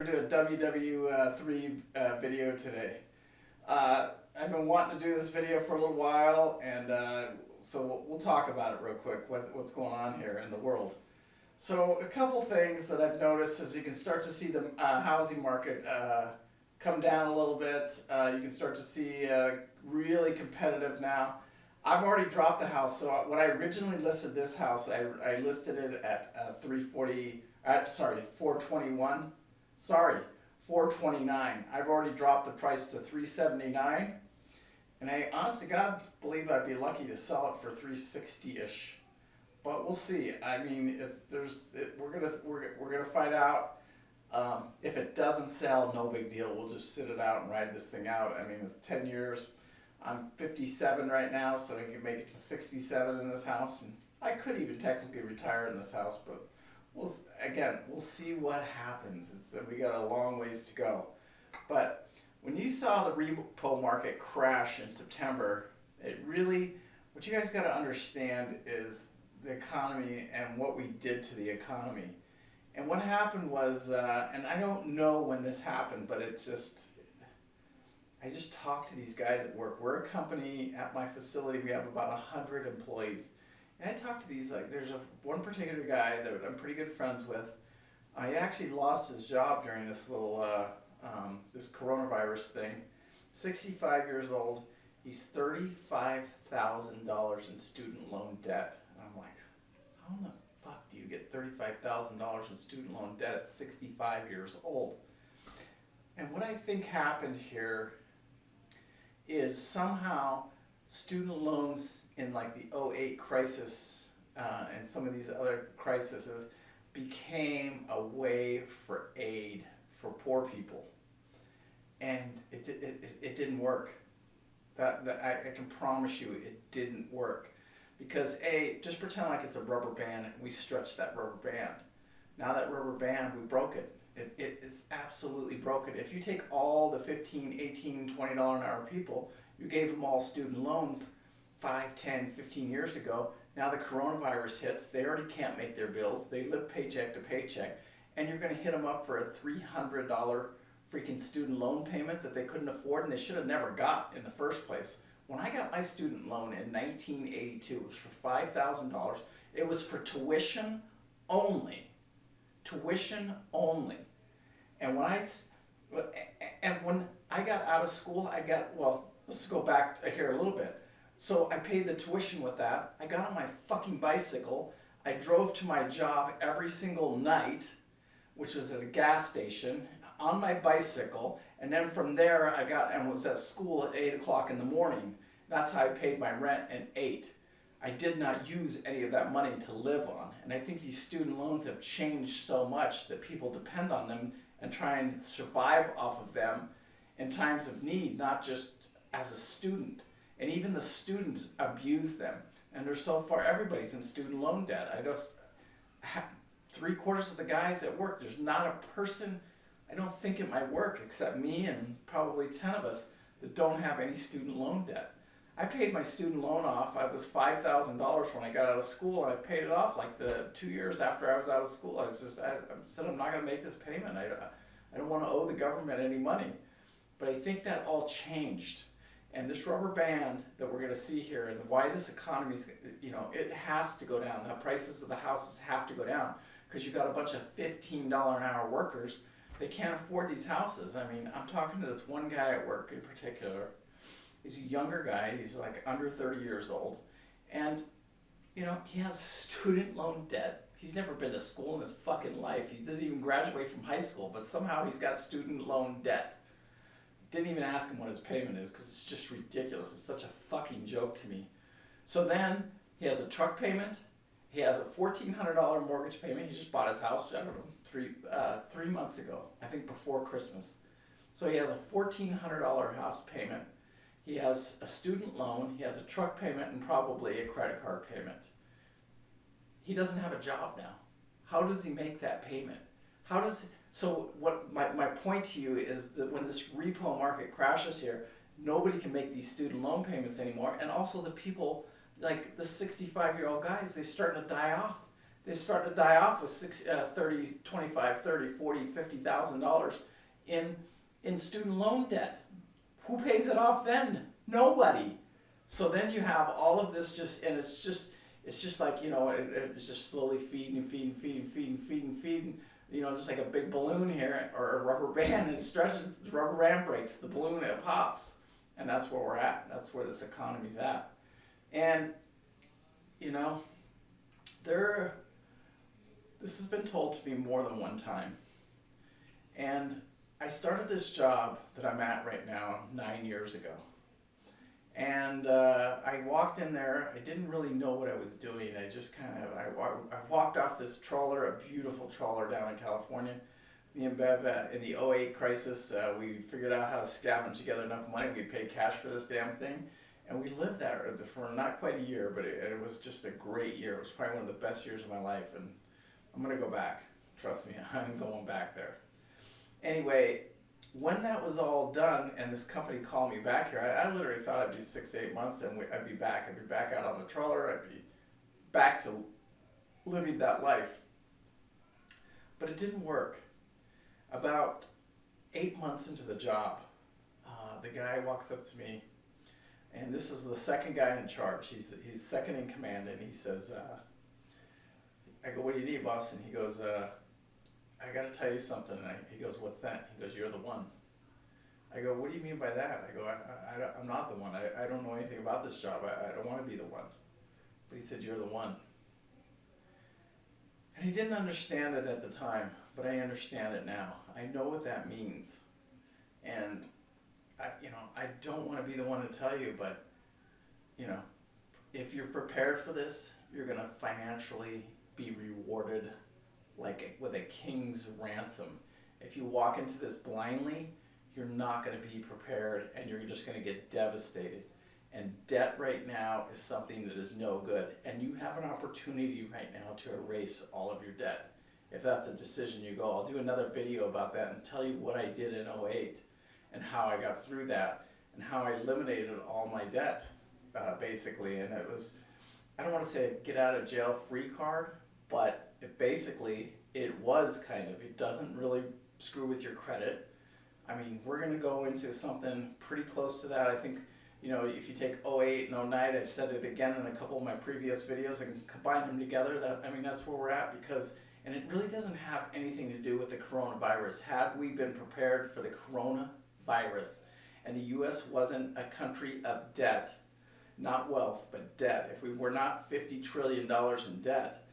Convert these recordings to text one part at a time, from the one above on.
Do a WWIII video today. I've been wanting to do this video for a little while, and so we'll talk about it real quick, what's going on here in the world. So a couple things that I've noticed is you can start to see the housing market come down a little bit. You can start to see really competitive now. I've already dropped the house, so when I originally listed this house, I listed it at 421. Sorry, 429. I've already dropped the price to 379, and I honestly God believe I'd be lucky to sell it for 360ish. But we'll see. I mean, we're gonna find out. If it doesn't sell, no big deal. We'll just sit it out and ride this thing out. I mean, it's 10 years. I'm 57 right now, so I can make it to 67 in this house, and I could even technically retire in this house, but we'll see what happens. We got a long ways to go. But when you saw the repo market crash in September, what you guys got to understand is the economy and what we did to the economy. And what happened was, and I don't know when this happened, but I just talked to these guys at work. We're a company at my facility. We have about 100 employees. And I talked to these, there's one particular guy that I'm pretty good friends with. He actually lost his job during this this coronavirus thing. 65 years old. He's $35,000 in student loan debt. And I'm like, how in the fuck do you get $35,000 in student loan debt at 65 years old? And what I think happened here is somehow student loans in the '08 crisis and some of these other crises became a way for aid for poor people, and it didn't work. I can promise you it didn't work, because just pretend like it's a rubber band and we stretched that rubber band. Now that rubber band, we broke it. It is absolutely broken. If you take all the $15, $18, $20 an hour people, you gave them all student loans 5, 10, 15 years ago. Now the coronavirus hits, they already can't make their bills, they live paycheck to paycheck, and you're going to hit them up for a $300 freaking student loan payment that they couldn't afford and they should have never got in the first place. When I got my student loan in 1982, it was for $5,000. It was for tuition only. Tuition only. And when I got out of school, let's go back here a little bit. So I paid the tuition with that. I got on my fucking bicycle. I drove to my job every single night, which was at a gas station, on my bicycle. And then from there, I was at school at 8 o'clock in the morning. That's how I paid my rent and ate. I did not use any of that money to live on. And I think these student loans have changed so much that people depend on them and try and survive off of them in times of need, not just as a student. And even the students abuse them. And they're so far, everybody's in student loan debt. I just, 3/4 of the guys at work, there's not a person, I don't think at my work, except me and probably 10 of us, that don't have any student loan debt. I paid my student loan off. I was $5,000 when I got out of school, and I paid it off the 2 years after I was out of school. I said I'm not going to make this payment. I don't want to owe the government any money. But I think that all changed. And this rubber band that we're going to see here, and why this economy is, it has to go down. The prices of the houses have to go down, because you've got a bunch of $15 an hour workers. They can't afford these houses. I mean, I'm talking to this one guy at work in particular. He's a younger guy. He's under 30 years old. And, he has student loan debt. He's never been to school in his fucking life. He doesn't even graduate from high school, but somehow he's got student loan debt. Didn't even ask him what his payment is, because it's just ridiculous. It's such a fucking joke to me. So then he has a truck payment. He has a $1,400 mortgage payment. He just bought his house, I don't know, 3 months ago, I think before Christmas. So he has a $1,400 house payment. He has a student loan, he has a truck payment, and probably a credit card payment. He doesn't have a job now. How does he make that payment? So what my point to you is that when this repo market crashes here, nobody can make these student loan payments anymore. And also the people, the 65-year-old guys, they're starting to die off. they start to die off with 30, 25, 30, 40, $50,000 in student loan debt. Who pays it off then? Nobody. So then you have all of this and it's just like, it's just slowly feeding, just like a big balloon here or a rubber band. It stretches, the rubber band breaks, the balloon, it pops. And that's where we're at. That's where this economy's at. And, this has been told to me more than one time. And I started this job that I'm at right now 9 years ago. And I walked in there. I didn't really know what I was doing. I just I walked off this trawler, a beautiful trawler down in California. Me and Bev, in the '08 crisis, we figured out how to scavenge together enough money. We paid cash for this damn thing. And we lived there for not quite a year, but it was just a great year. It was probably one of the best years of my life. And I'm going to go back. Trust me, I'm going back there. Anyway, when that was all done and this company called me back here, I literally thought it'd be 6 to 8 months and I'd be back. I'd be back out on the trawler. I'd be back to living that life. But it didn't work. About 8 months into the job, the guy walks up to me, and this is the second guy in charge. He's second in command, and he says, I go, "What do you need, boss?" And he goes, "I got to tell you something." And he goes, "What's that?" He goes, "You're the one." I go, "What do you mean by that?" I go, I'm not the one. I don't know anything about this job. I don't want to be the one. But he said, "You're the one." And he didn't understand it at the time, but I understand it now. I know what that means. And I don't want to be the one to tell you, but if you're prepared for this, you're going to financially be rewarded with a king's ransom. If you walk into this blindly, you're not going to be prepared and you're just going to get devastated. And debt right now is something that is no good. And you have an opportunity right now to erase all of your debt. If that's a decision you go, I'll do another video about that and tell you what I did in '08 and how I got through that and how I eliminated all my debt, basically. And it was, I don't want to say a get out of jail free card, but it was it doesn't really screw with your credit. I mean, we're going to go into something pretty close to that. I think, if you take '08 and '09, I've said it again in a couple of my previous videos and combine them together, that's where we're at and it really doesn't have anything to do with the coronavirus. Had we been prepared for the coronavirus and the U.S. wasn't a country of debt, not wealth, but debt, if we were not $50 trillion in debt,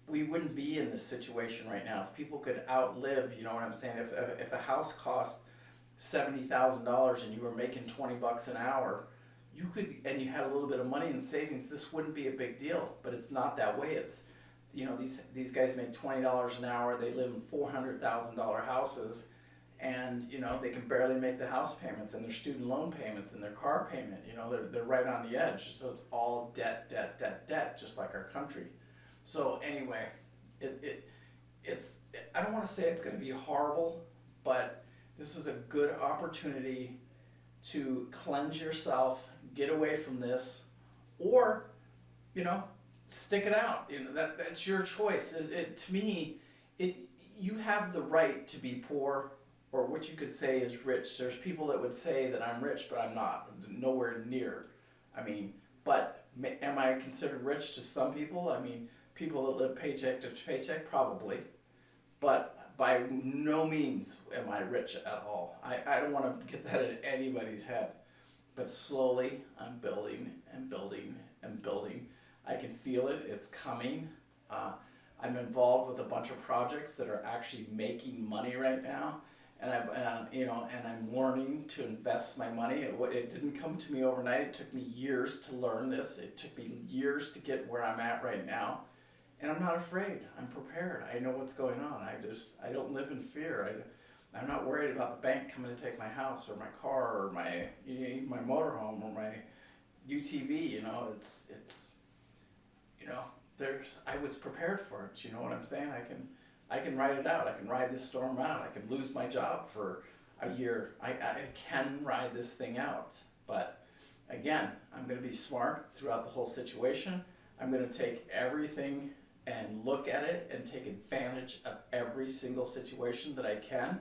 we wouldn't be in this situation right now. If people could outlive, you know what I'm saying? If a house cost $70,000 and you were making $20 an hour, and you had a little bit of money in savings, this wouldn't be a big deal. But it's not that way. It's, these guys make $20 an hour. They live in $400,000 houses, and they can barely make the house payments and their student loan payments and their car payment. They're right on the edge. So it's all debt, just like our country. So anyway, it's I don't want to say it's going to be horrible, but this is a good opportunity to cleanse yourself, get away from this, or stick it out. That's your choice. To me, you have the right to be poor, or what you could say is rich. There's people that would say that I'm rich, but I'm not. I'm nowhere near. But am I considered rich to some people? People that live paycheck to paycheck, probably. But by no means am I rich at all. I don't want to get that in anybody's head. But slowly, I'm building and building and building. I can feel it. It's coming. I'm involved with a bunch of projects that are actually making money right now. And I'm learning to invest my money. It didn't come to me overnight. It took me years to learn this. It took me years to get where I'm at right now. And I'm not afraid. I'm prepared. I know what's going on. I don't live in fear. I'm not worried about the bank coming to take my house or my car or my motorhome or my UTV. I was prepared for it. You know what I'm saying? I can ride it out. I can ride this storm out. I can lose my job for a year. I can ride this thing out. But again, I'm going to be smart throughout the whole situation. I'm going to take everything and look at it and take advantage of every single situation that I can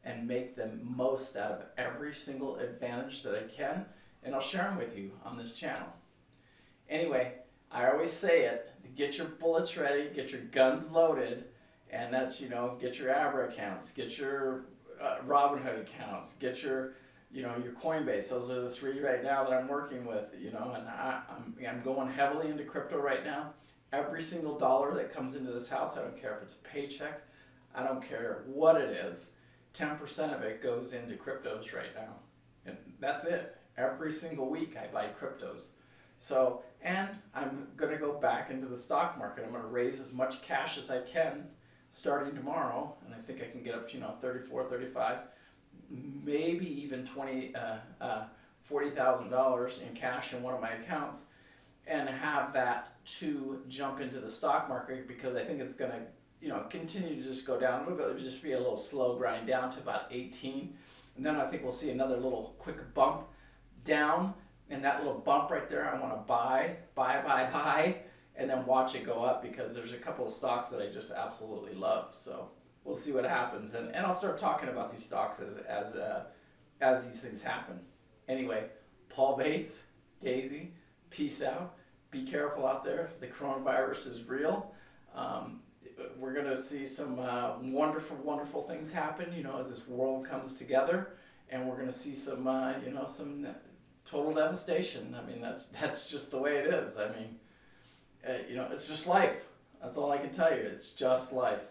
and make the most out of every single advantage that I can, and I'll share them with you on this channel. Anyway, I always say it, get your bullets ready, get your guns loaded, and that's, get your Abra accounts, get your Robinhood accounts, get your, your Coinbase. Those are the 3 right now that I'm working with, and I'm going heavily into crypto right now. Every single dollar that comes into this house, I don't care if it's a paycheck, I don't care what it is, 10% of it goes into cryptos right now. And that's it. Every single week I buy cryptos. So, and I'm going to go back into the stock market. I'm going to raise as much cash as I can starting tomorrow, and I think I can get up to, $34, $35, maybe even $40,000 in cash in one of my accounts, and have that to jump into the stock market, because I think it's going to, continue to just go down. It'll just be a little slow grind down to about 18, and then I think we'll see another little quick bump down, and that little bump right there, I want to buy, and then watch it go up, because there's a couple of stocks that I just absolutely love. So we'll see what happens, and I'll start talking about these stocks as these things happen. Anyway, Paul Bates, Daisy, peace out. Be careful out there. The coronavirus is real. We're going to see some wonderful, wonderful things happen, as this world comes together, and we're going to see some, some total devastation. I mean, that's just the way it is. I mean, it's just life. That's all I can tell you. It's just life.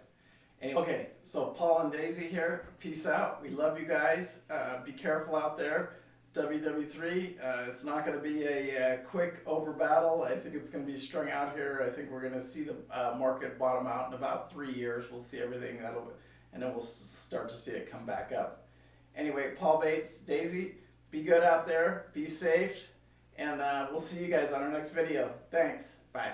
Anyway, okay, so Paul and Daisy here. Peace out. We love you guys. Be careful out there. WWIII, it's not going to be a quick over battle. I think it's going to be strung out here. I think we're going to see the market bottom out in about 3 years. We'll see everything, and then we'll start to see it come back up. Anyway, Paul Bates, Daisy, be good out there. Be safe. And we'll see you guys on our next video. Thanks. Bye.